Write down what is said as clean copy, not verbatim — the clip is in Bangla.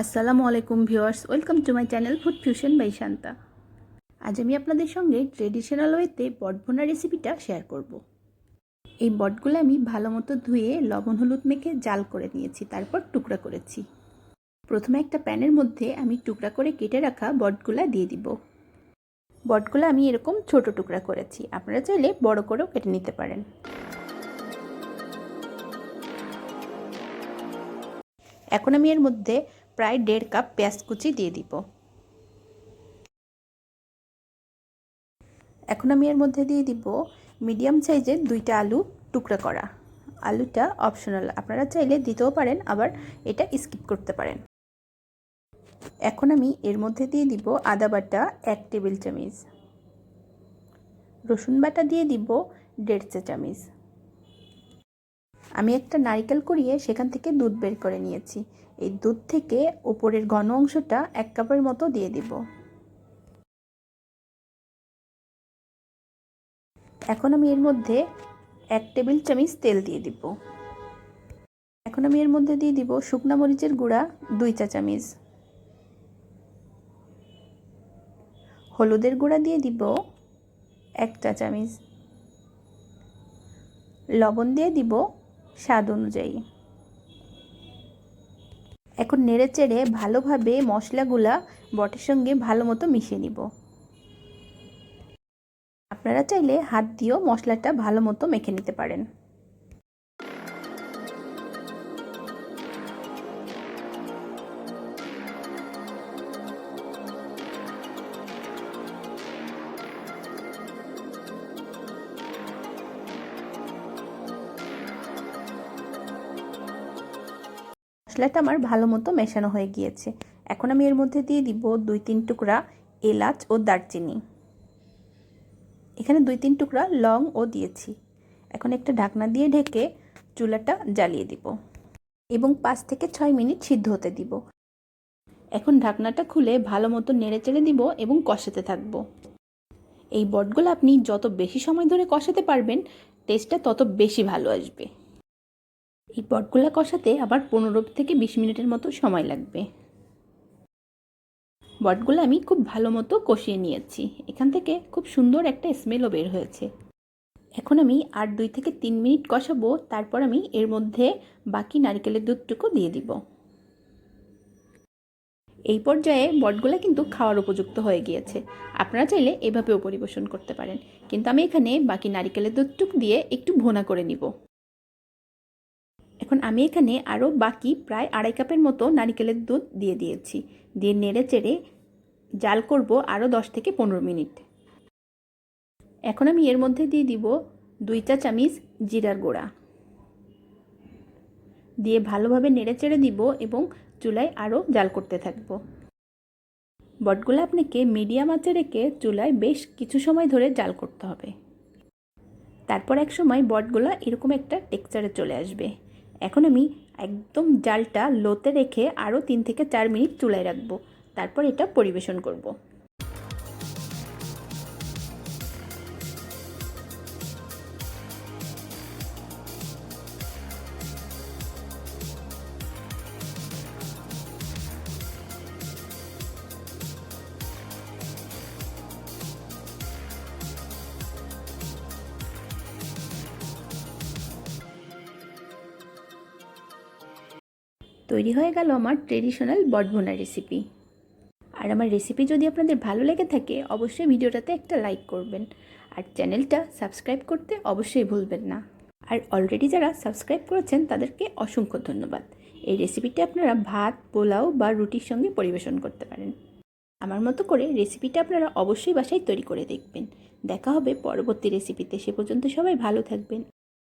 আসসালামু আলাইকুম viewers, welcome to my channel food fusion by Shanta. আজ আমি আপনাদের সঙ্গে ট্রেডিশনাল ওয়েতে বট ভুনা রেসিপিটা শেয়ার করব। এই বটগুলো আমি ভালো মতো ধুয়ে লবণ হলুদ মেখে জাল করে নিয়েছি, তারপর টুকরা করেছি। প্রথমে একটা প্যানের মধ্যে আমি টুকরা করে কেটে রাখা বটগুলা দিয়ে দিব। বটগুলো আমি এরকম ছোট টুকরা করেছি, আপনারা চাইলে বড় করেও কেটে নিতে পারেন। এখন আমি এর মধ্যে প্রায় 1.5 কাপ পেঁয়াজ কুচি দিয়ে দিব। এখন আমি এর মধ্যে দিয়ে দিব মিডিয়াম সাইজের 2টা আলু টুকরা করা। আলুটা অপশনাল, আপনারা চাইলে দিতেও পারেন, আবার এটা স্কিপ করতে পারেন। এখন আমি এর মধ্যে দিয়ে দিব আদা বাটা 1 টেবিল চামচ, রসুন বাটা দিয়ে দিব 1.5 চা চামচ। আমি একটা নারকেল কুড়িয়ে সেখান থেকে দুধ বের করে নিয়েছি। এই দুধ থেকে উপরের ঘন অংশটা 1 কাপের মতো দিয়ে দিব। এখন আমি এর মধ্যে 1 টেবিল চামচ তেল দিয়ে দিব। এখন আমি এর মধ্যে দিয়ে দিব শুকনো মরিচের গুঁড়া 2 চা চামচ, হলুদের গুঁড়া দিয়ে দিব 1 চা চামচ, লবণ দিয়ে দিব স্বাদ অনুযায়ী। এখন নেড়ে চেড়ে ভালোভাবে মশলাগুলা বটের সঙ্গে ভালো মতো মিশিয়ে নিব। আপনারা চাইলে হাত দিয়েও মশলাটা ভালো মতো মেখে নিতে পারেন। মশলাটা আমার ভালো মতো মেশানো হয়ে গিয়েছে। এখন আমি এর মধ্যে দিয়ে দিব 2-3 টুকরা এলাচ ও দারচিনি। এখানে 2-3 টুকরা লং ও দিয়েছি। এখন একটা ঢাকনা দিয়ে ঢেকে চুলাটা জ্বালিয়ে দিব এবং 5 থেকে 6 মিনিট সিদ্ধ হতে দিব। এখন ঢাকনাটা খুলে ভালো মতো নেড়ে চেড়ে দিব এবং কষাতে থাকব। এই বটগুলো আপনি যত বেশি সময় ধরে কষাতে পারবেন, টেস্টটা তত বেশি ভালো আসবে। এই বটগুলা কষাতে আবার 15 থেকে 20 মিনিটের মতো সময় লাগবে। বটগুলো আমি খুব ভালো মতো কষিয়ে নিয়েছি। এখান থেকে খুব সুন্দর একটা স্মেলও বের হয়েছে। এখন আমি আর 2 থেকে 3 মিনিট কষাবো, তারপর আমি এর মধ্যে বাকি নারকেলের দুধটুকু দিয়ে দিব। এই পর্যায়ে বটগুলা কিন্তু খাওয়ার উপযুক্ত হয়ে গিয়েছে। আপনারা চাইলে এভাবেও পরিবেশন করতে পারেন, কিন্তু আমি এখানে বাকি নারকেলের দুধটুকু দিয়ে একটু ভুনা করে নিব। এখন আমি এখানে আরও বাকি প্রায় 2.5 কাপের মতো নারকেলের দুধ দিয়ে দিয়েছি। দিয়ে নেড়ে চেড়ে জাল করব আরও 10 থেকে 15 মিনিট। এখন আমি এর মধ্যে দিয়ে দিব 2 চা চামচ জিরার গুঁড়া, দিয়ে ভালোভাবে নেড়ে চেড়ে দিব এবং চুলায় আরও জাল করতে থাকব। বটগুলো আপনাকে মিডিয়াম আঁচে রেখে চুলায় বেশ কিছু সময় ধরে জাল করতে হবে। তারপর এক সময় বটগুলো এরকম একটা টেক্সচারে চলে আসবে। এখন আমি একদম জালটা লোতে রেখে আরও 3 থেকে 4 মিনিট চুলায় রাখবো, তারপর এটা পরিবেশন করব। তৈরি হয়ে গেল আমার ট্রেডিশনাল বট ভুনা রেসিপি। আর আমার রেসিপি যদি আপনাদের ভালো লেগে থাকে, অবশ্যই ভিডিওটাতে একটা লাইক করবেন আর চ্যানেলটা সাবস্ক্রাইব করতে অবশ্যই ভুলবেন না। আর অলরেডি যারা সাবস্ক্রাইব করেছেন তাদেরকে অসংখ্য ধন্যবাদ। এই রেসিপিটা আপনারা ভাত, পোলাও বা রুটির সঙ্গে পরিবেশন করতে পারেন। আমার মতো করে রেসিপিটা আপনারা অবশ্যই বাসায় তৈরি করে দেখবেন। দেখা হবে পরবর্তী রেসিপিতে। সে পর্যন্ত সবাই ভালো থাকবেন।